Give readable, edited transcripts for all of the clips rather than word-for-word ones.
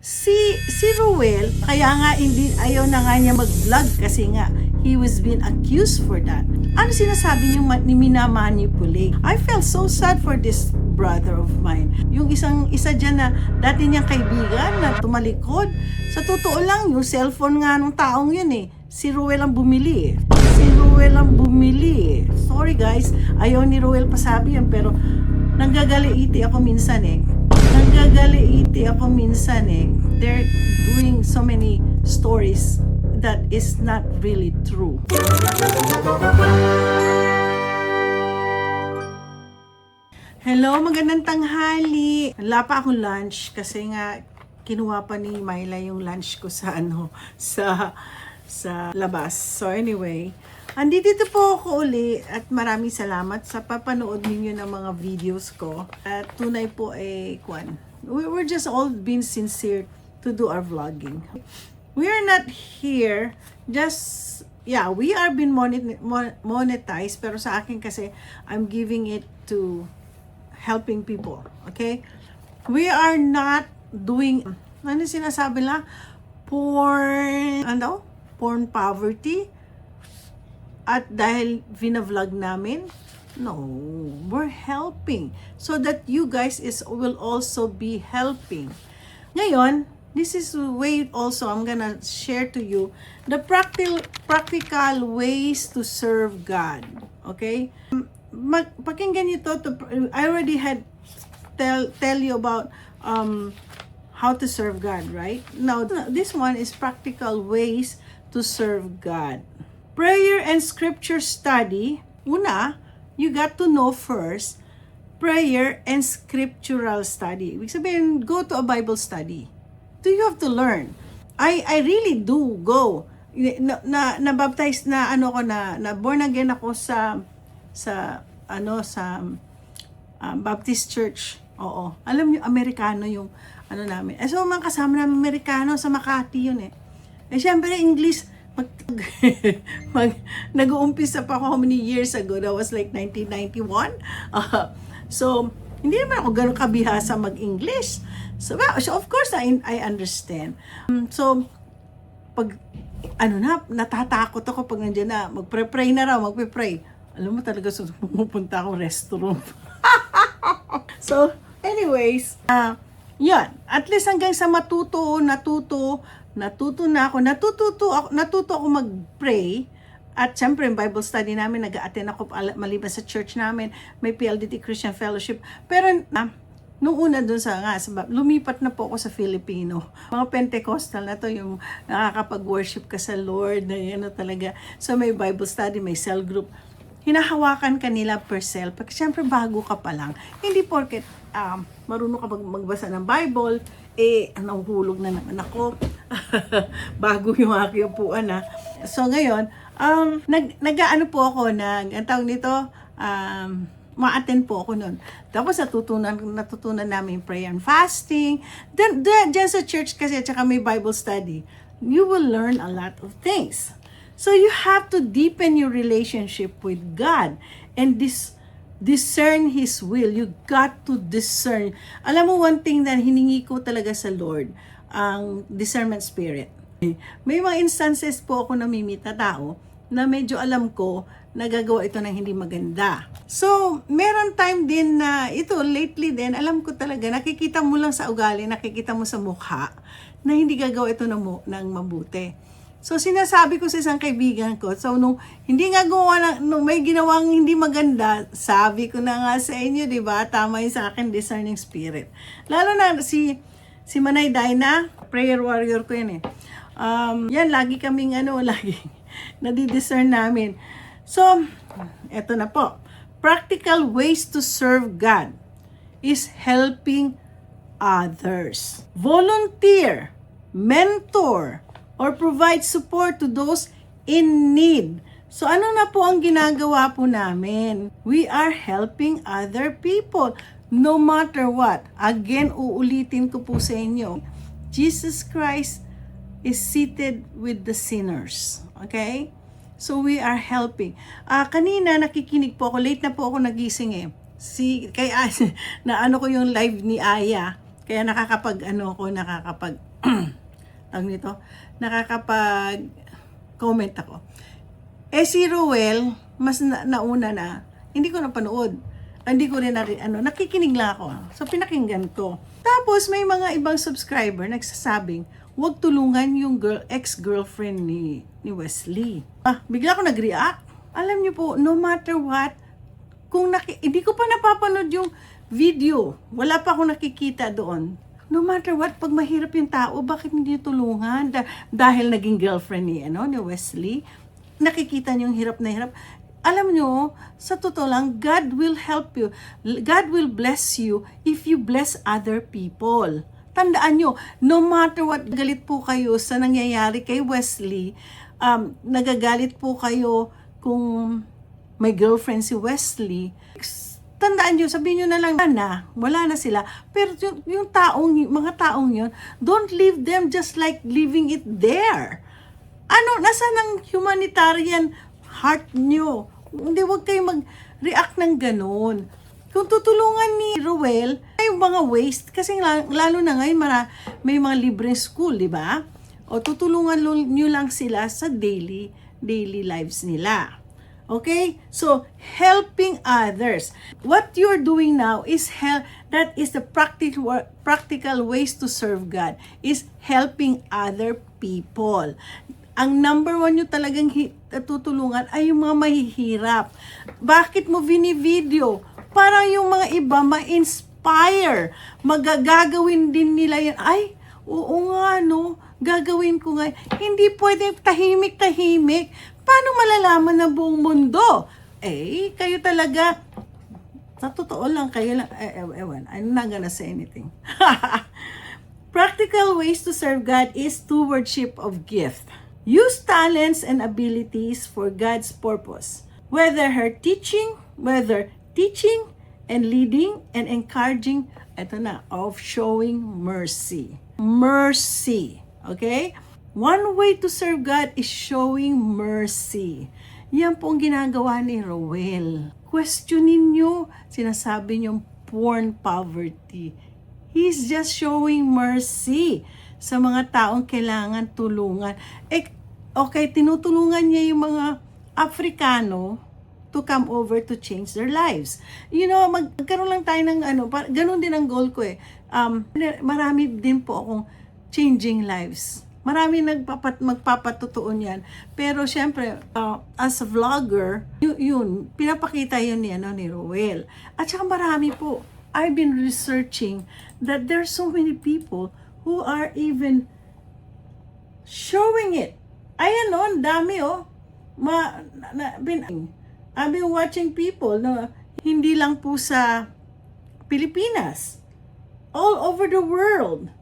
Si Ruel, kaya nga hindi ayaw na nga niya mag-vlog kasi nga he was being accused for that. Ano sinasabi niyo ni minamanipulate? I felt so sad for this brother of mine. Yung isa dyan na dati niyang kaibigan na tumalikod. Sa totoo lang, yung cellphone nga ng taong yun si Ruel ang bumili Si Ruel ang bumili Sorry guys, ayaw ni Ruel pasabi yun, pero nanggagaliiti ako minsan They're doing so many stories that is not really true. Hello, magandang tanghali. Wala pa akong lunch kasi nga kinuha pa ni Myla yung lunch ko sa labas. So anyway, andito po ako uli at maraming salamat sa papanood ninyo ng mga videos ko. At tunay po we're just all being sincere to do our vlogging. We are not here we are being monetized, pero sa akin kasi I'm giving it to helping people, okay? We are not doing sinasabi lang? Porn poverty. At dahil vina-vlog namin, no, we're helping so that you guys will also be helping. Ngayon, this is the way also I'm gonna share to you the practical ways to serve God. Okay? Pakinggan niyo to. I already had tell you about how to serve God, right? Now, this one is practical ways to serve God. Prayer and scripture study. Una, you got to know first prayer and scriptural study. Ibig sabihin, go to a Bible study. Do you have to learn? I really do go. Na-baptized na born again ako sa Baptist Church. Oo. Alam niyo, Amerikano yung namin. So, mga kasama namin Amerikano sa Makati yun syempre, English, nag-uumpisa pa ako how many years ago. That was like 1991. So, hindi naman ako ganun kabihasa mag-English. So of course, I understand. So, pag, natatakot ako pag nandiyan na, magpre-pray na raw, magpe-pray. Alam mo talaga, pupunta akong restroom. So, anyways, yun. At least hanggang sa natuto ako mag-pray. At syempre, yung Bible study namin, nag-attend ako maliban sa church namin, may PLDT Christian Fellowship. Pero, nung una dun lumipat na po ako sa Filipino. Mga Pentecostal na to, yung nakakapag-worship ka sa Lord, na talaga. So, may Bible study, may cell group. Hinahawakan ka nila per cell. Pag syempre, bago ka pa lang. Hindi porket marunong ka magbasa ng Bible, nahuhulog na naman ako. Bago yung aking upuan, So, ngayon, nag-ano po ako, ang tawag nito, ma-attend po ako nun. Tapos natutunan namin prayer and fasting. Then, dyan sa church kasi, at saka may Bible study, you will learn a lot of things. So, you have to deepen your relationship with God and discern His will. You got to discern. Alam mo, one thing na hiningi ko talaga sa Lord, ang discernment spirit. May mga instances po ako namimit na tao na medyo alam ko nagagawa ito ng hindi maganda. So, meron time din na lately din, alam ko talaga, nakikita mo lang sa ugali, nakikita mo sa mukha, na hindi gagawa ito ng mabuti. So, sinasabi ko sa isang kaibigan ko, so, nung may ginawang hindi maganda, sabi ko na nga sa inyo, di ba? Tama yun sa akin, discerning spirit. Lalo na si Manay Dina, prayer warrior ko yan yan, lagi kaming lagi nadidiscern namin. So, eto na po. Practical ways to serve God is helping others. Volunteer, mentor, or provide support to those in need. So, ano na po ang ginagawa po namin? We are helping other people no matter what. Again, uulitin ko po sa inyo. Jesus Christ is seated with the sinners. Okay? So, we are helping. Kanina, nakikinig po ako. Late na po ako nagising na ko yung live ni Aya. Kaya nakakapag tawag nito, nakakapag-comment ako. Si Roel, mas nauna na, hindi ko napanood. Hindi ko rin nakikinig lang ako. So, pinakinggan ko. Tapos, may mga ibang subscriber nagsasabing, huwag tulungan yung ex-girlfriend ni Wesley. Bigla ako nag-react. Alam niyo po, no matter what, kung hindi ko pa napapanood yung video, wala pa akong nakikita doon. No matter what, pag mahirap yung tao, bakit hindi tulungan? Dahil naging girlfriend ni Wesley, nakikita niyo yung hirap na hirap. Alam nyo, sa totoo lang, God will help you. God will bless you if you bless other people. Tandaan nyo, no matter what, galit po kayo sa nangyayari kay Wesley, nagagalit po kayo kung may girlfriend si Wesley, tandaan nyo, sabihin nyo na lang wala na sila. Pero yung mga taong yun, don't leave them just like leaving it there. Nasaan ang humanitarian heart nyo? Hindi, wag kayo mag-react ng ganun. Kung tutulungan ni Roel, may mga waste, kasi lalo na ngayon, may mga libreng school, di ba? O tutulungan nyo lang sila sa daily lives nila. Okay? So, helping others. What you're doing now is that is the practical ways to serve God, is helping other people. Ang number one nyo talagang tutulungan ay yung mga mahihirap. Bakit mo video? Para yung mga iba ma-inspire. Magagawin din nila yan. Ay, oo nga, no? Gagawin ko nga. Hindi pwede tahimik. Paano malalaman na buong mundo? Kayo talaga, sa totoo lang, kayo lang, I'm not gonna say anything. Practical ways to serve God is stewardship of gift. Use talents and abilities for God's purpose. Whether teaching and leading and encouraging, of showing mercy. Mercy. Okay? One way to serve God is showing mercy. Yan po ang ginagawa ni Roel. Questionin nyo, sinasabi nyo porn poverty. He's just showing mercy sa mga taong kailangan tulungan. Okay, tinutulungan niya yung mga Afrikano to come over to change their lives. Magkaroon lang tayo ng ganun din ang goal ko marami din po akong changing lives. Marami magpapatutuon yan. Pero syempre, as a vlogger, yun pinapakita yun ni Roel. At saka marami po, I've been researching that there are so many people who are even showing it. Ayan ang dami I've been watching people na hindi lang po sa Pilipinas, all over the world.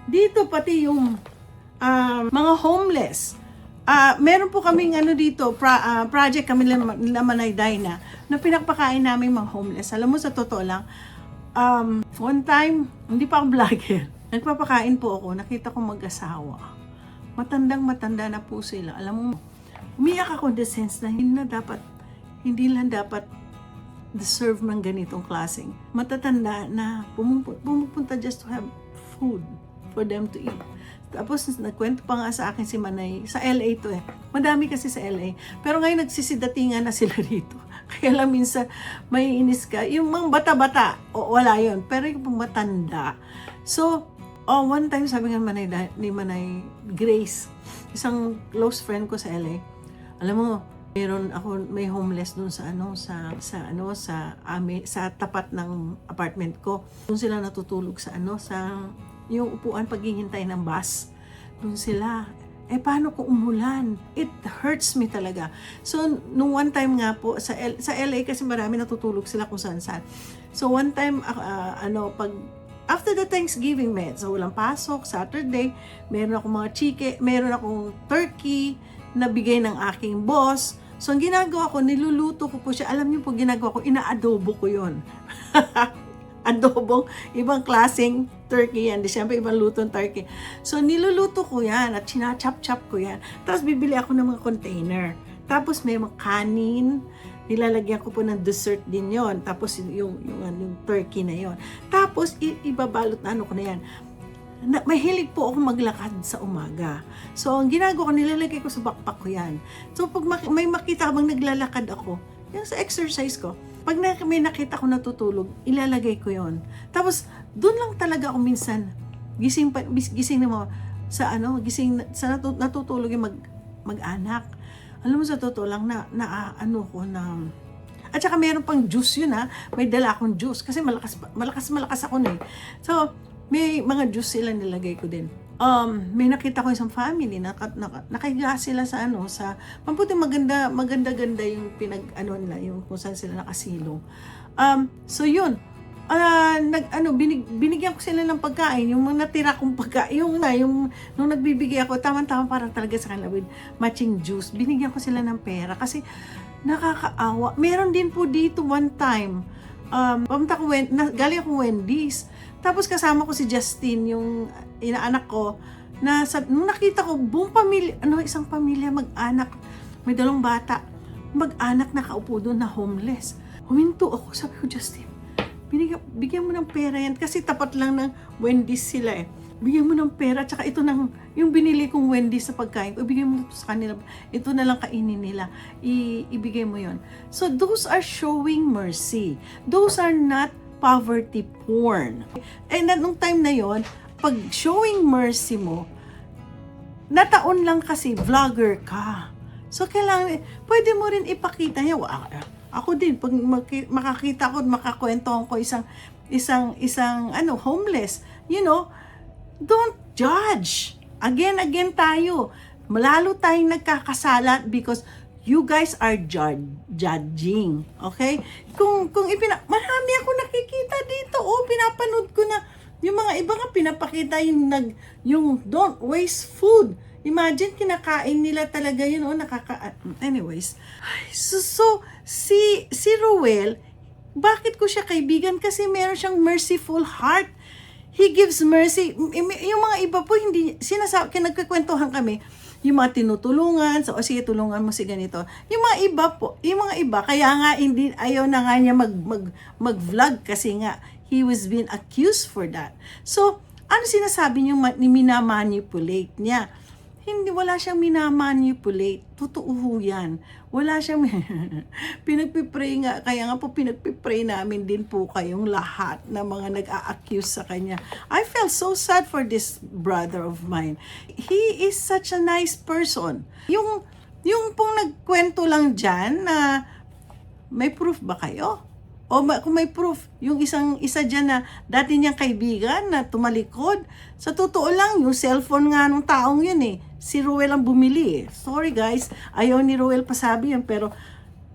Dito pati yung mga homeless. Meron po kaming dito, project kami nila Manayday na pinapakain namin mga homeless. Alam mo, sa totoo lang, one time, hindi pa ako vlogger, nagpapakain po ako, nakita ko mag-asawa. Matanda na po sila. Alam mo, umiyak ako in the sense na hindi lang dapat deserve ng ganitong klaseng matatanda na pumupunta just to have food for them to eat. Tapos nagkwento pa nga sa akin si Manay, sa LA to madami kasi sa LA, pero ngayon nagsisidatingan na sila dito. Kaya lang minsan may inis ka, yung mga bata-bata, wala yon, pero yung matanda. So, one time sabi nga ni Manay Grace, isang close friend ko sa LA, alam mo, may homeless doon sa tapat ng apartment ko. Doon sila natutulog sa yung upuan paghihintay ng bus. Doon sila. Paano kung umulan? It hurts me talaga. So, nung one time nga po, sa LA kasi marami natutulog sila kung saan-saan. So, one time, after the Thanksgiving, so walang pasok, Saturday, meron akong mga chike, meron akong turkey na bigay ng aking boss. So, ang ginagawa ko, niluluto ko po siya. Alam niyo po, ginagawa ko, ina-adobo ko yun. Adobong, ibang klaseng turkey yan. Di siyempre, ibang lutong turkey. So, niluluto ko yan at sinachop-chop ko yan. Tapos, bibili ako ng mga container. Tapos, may mga kanin. Nilalagyan ko po ng dessert din yon. Tapos, yung turkey na yon. Tapos, ibabalot na ko na yan. may hilig po ako maglakad sa umaga. So, ang ginagawa ko, nilalagay ko sa backpack ko yan. So, pag may makita habang naglalakad ako, yung sa exercise ko, pag may nakita ko natutulog, ilalagay ko yon. Tapos, doon lang talaga ako minsan, gising na mo, natutulog yung mag-anak. Alam mo, sa totoo lang, at saka meron pang juice yun may dala akong juice, kasi malakas ako na eh. So, may mga juice sila nilagay ko din. May nakita ko isang family, nakahiga sila sa mabuti maganda yung nila, yung kung saan sila nakasilong. So yun, binigyan ko sila ng pagkain, yung mga natira kong pagkain, nung nagbibigay ako, tama-tama para talaga sa kanila with matching juice, binigyan ko sila ng pera, kasi nakakaawa. Meron din po dito one time, galing akong Wendy's, tapos kasama ko si Justin, yung inaanak ko, nung nakita ko, buong pamilya, isang pamilya, mag-anak, may 2 bata, mag-anak nakaupo doon na homeless. Huminto ako, sabi ko, Justin, bigyan mo ng pera yan, kasi tapat lang ng Wendy's sila eh. Bigyan mo ng pera, tsaka ito yung binili kong Wendy's sa pagkain ko, ibigay mo sa kanila, ito na lang kainin nila, ibigay mo yon. So those are showing mercy. Those are not poverty porn. And nung time na yon, pag showing mercy mo, nataon lang kasi vlogger ka. So kailangan, pwede mo rin ipakita niya. Ako din, pag makakita ko, makakwentuhan ko isang homeless, don't judge. Again tayo. Lalo tayong nagkakasala because you guys are judging. Okay? Marami ako nakikita dito. Pinapanood ko na yung mga iba nga pinapakita yung don't waste food. Imagine, kinakain nila talaga yun. Anyways. So si Ruel, bakit ko siya kaibigan? Kasi meron siyang merciful heart. He gives mercy. Yung mga iba po, hindi, nagkikwentuhan kami, yung mga tinutulungan, sige, tulungan mo si ganito. Yung mga iba, kaya nga, ayaw na nga niya mag-vlog, kasi nga, he was being accused for that. So, ano sinasabi niyo, minamanipulate niya? Wala siyang minamanipulate. Totoo yan. Wala siyang, pinagpipray nga, kaya nga po pinagpipray namin din po kayong lahat na mga nag-a-accuse sa kanya. I felt so sad for this brother of mine. He is such a nice person. Yung pong nagkwento lang dyan na, may proof ba kayo? O kung may proof, yung isa dyan na dati niyang kaibigan na tumalikod, sa totoo lang, yung cellphone nga nung taong yun eh, si Ruel ang bumili eh. Sorry guys, ayaw ni Ruel pasabi yun, pero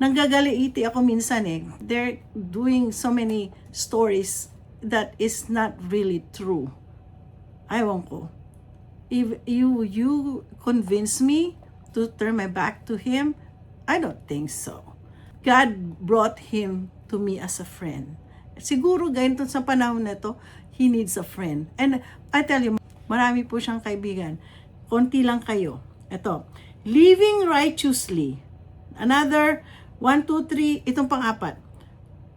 nanggagaliiti ako minsan eh. They're doing so many stories that is not really true. Ayaw ko. If you convince me to turn my back to him, I don't think so. God brought him to me as a friend. Siguro ganito sa panahon na to, he needs a friend. And I tell you, marami po siyang kaibigan. Konti lang kayo. Ito, living righteously. Another 1, 2, 3, itong pang-4.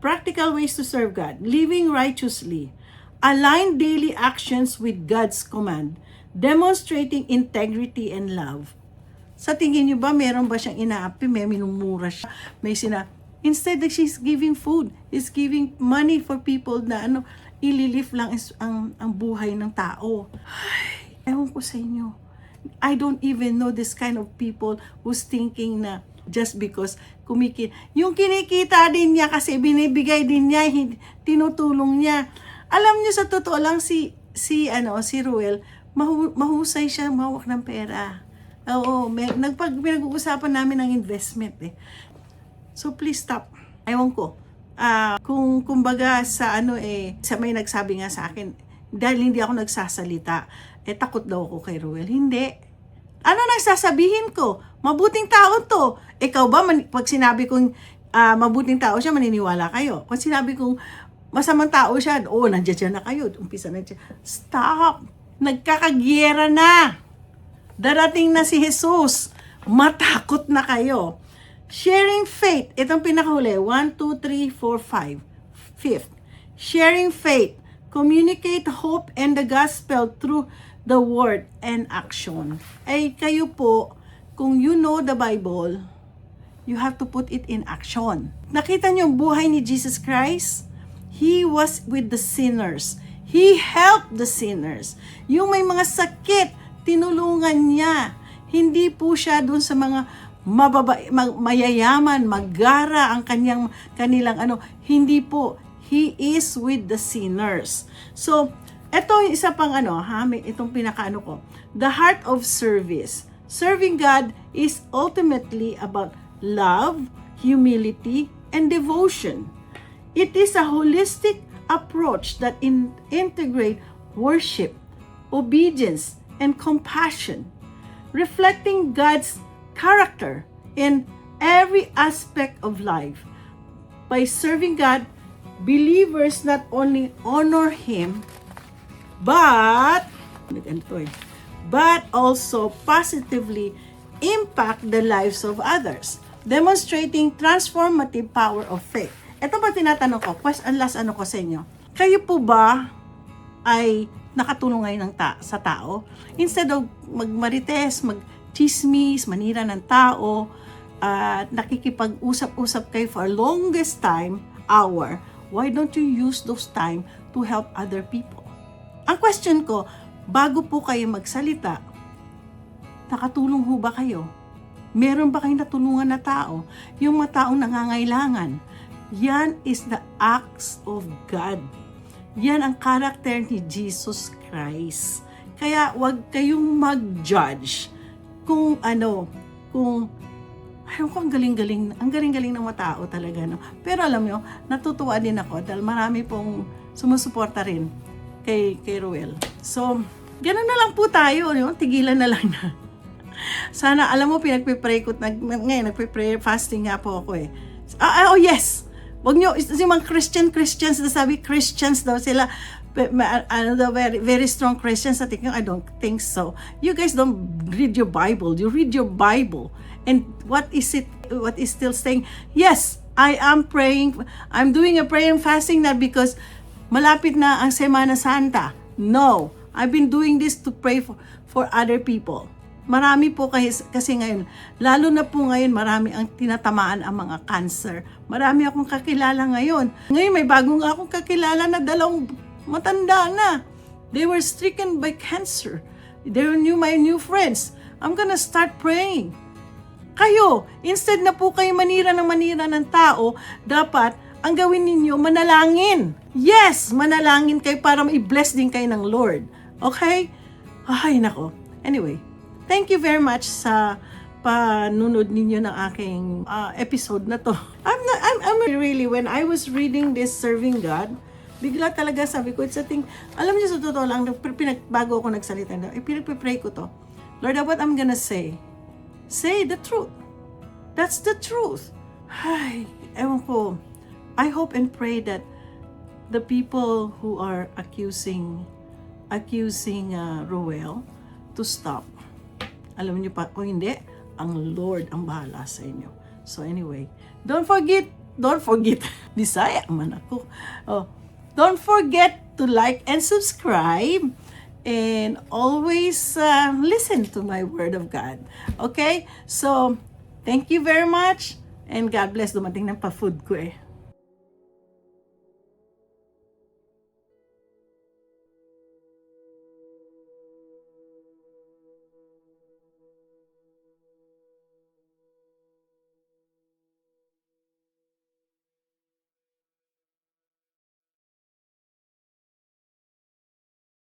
Practical ways to serve God. Living righteously. Align daily actions with God's command. Demonstrating integrity and love. Sa tingin niyo ba, meron ba siyang inaapi? May minumura siya? Instead that she's giving food, is giving money for people na ililift lang ang buhay ng tao. Ay, ewan ko sa inyo. I don't even know this kind of people who's thinking na just because yung kinikita din niya kasi binibigay din niya, tinutulong niya. Alam niyo, sa totoo lang, si Ruel, mahusay siya, mahawak ng pera. Oo, pinag-uusapan namin ng investment eh. So please stop. Ewan ko. Kumbaga sa sa may nagsabi nga sa akin, dahil hindi ako nagsasalita, takot daw ako kay Ruel. Hindi. Ano nagsasabihin ko? Mabuting tao to. Ikaw ba, pag sinabi kong mabuting tao siya, maniniwala kayo. Pag sinabi kong masamang tao siya, nandiyan na kayo. Umpisa na siya. Stop! Nagkakagyera na. Darating na si Jesus. Matakot na kayo. Sharing faith. Itong pinakahuli. 1, 2, 3, 4, 5. Fifth. Sharing faith. communicate hope and the gospel through the word and action. Ay kayo po, kung you know the Bible, you have to put it in action. Nakita niyo ang buhay ni Jesus Christ? He was with the sinners. He helped the sinners. Yung may mga sakit, tinulungan niya. Hindi po siya dun sa mga mayayaman, magara ang kanilang hindi po. He is with the sinners. So, ito yung isa pang itong pinakaano ko. The heart of service. Serving God is ultimately about love, humility, and devotion. It is a holistic approach that integrate worship, obedience, and compassion, reflecting God's character in every aspect of life. By serving God, believers not only honor Him, but also positively impact the lives of others, demonstrating transformative power of faith. Ito ba tinatanong ko, last ko sa inyo, kayo po ba ay nakatulong ngayon sa tao? Instead of magmarites, magchismis, manira ng tao, at nakikipag-usap-usap kayo for longest hour, why don't you use those time to help other people? Ang question ko, bago po kayo magsalita, nakatulong ho ba kayo? Meron ba kayong natulungan na tao? Yung mga taong nangangailangan. Yan is the acts of God. Yan ang karakter ni Jesus Christ. Kaya wag kayong mag-judge kung ang galing-galing ng mga tao talaga, no? Pero alam nyo, natutuwa din ako dahil marami pong sumusuporta rin kay Ruel. So, gano'n na lang po tayo, no? Tigilan na lang na. Sana, alam mo, pinagpipray ko, ngayon, nagpipray, fasting nga po ako eh. Oh yes! Wag nyo, yung mga Christians, sabi Christians daw sila, very, very strong Christians. I don't think so. You guys don't read your Bible. You read your Bible. And what is still saying? Yes, I am praying. I'm doing a prayer and fasting not because malapit na ang Semana Santa. No, I've been doing this to pray for other people. Marami po kasi ngayon, lalo na po ngayon, marami ang tinatamaan ang mga cancer. Marami akong kakilala ngayon. Ngayon may bagong akong kakilala na dalawang matanda na. They were stricken by cancer. They were my new friends. I'm gonna start praying. Kayo, instead na po kayo manira ng tao, dapat ang gawin ninyo, manalangin. Yes, manalangin kayo para i-bless din kayo ng Lord. Okay? Ay, nako. Anyway, thank you very much sa panunod ninyo ng aking episode na to. I'm really, when I was reading this Serving God, bigla talaga sabi ko, it's a thing, alam niyo sa totoo lang, bago ako nagsalita, pinagpipray ko to. Lord, what I'm gonna say the truth. That's the truth. Ay, ewan ko. I hope and pray that the people who are accusing Ruel to stop. Alam niyo pa, kung hindi, ang Lord ang bahala sa inyo. So anyway, don't forget, Bisaya man ako. Don't forget to like and subscribe. And always listen to my word of God. Okay? So, thank you very much. And God bless. Dumating ng pa-food ko eh.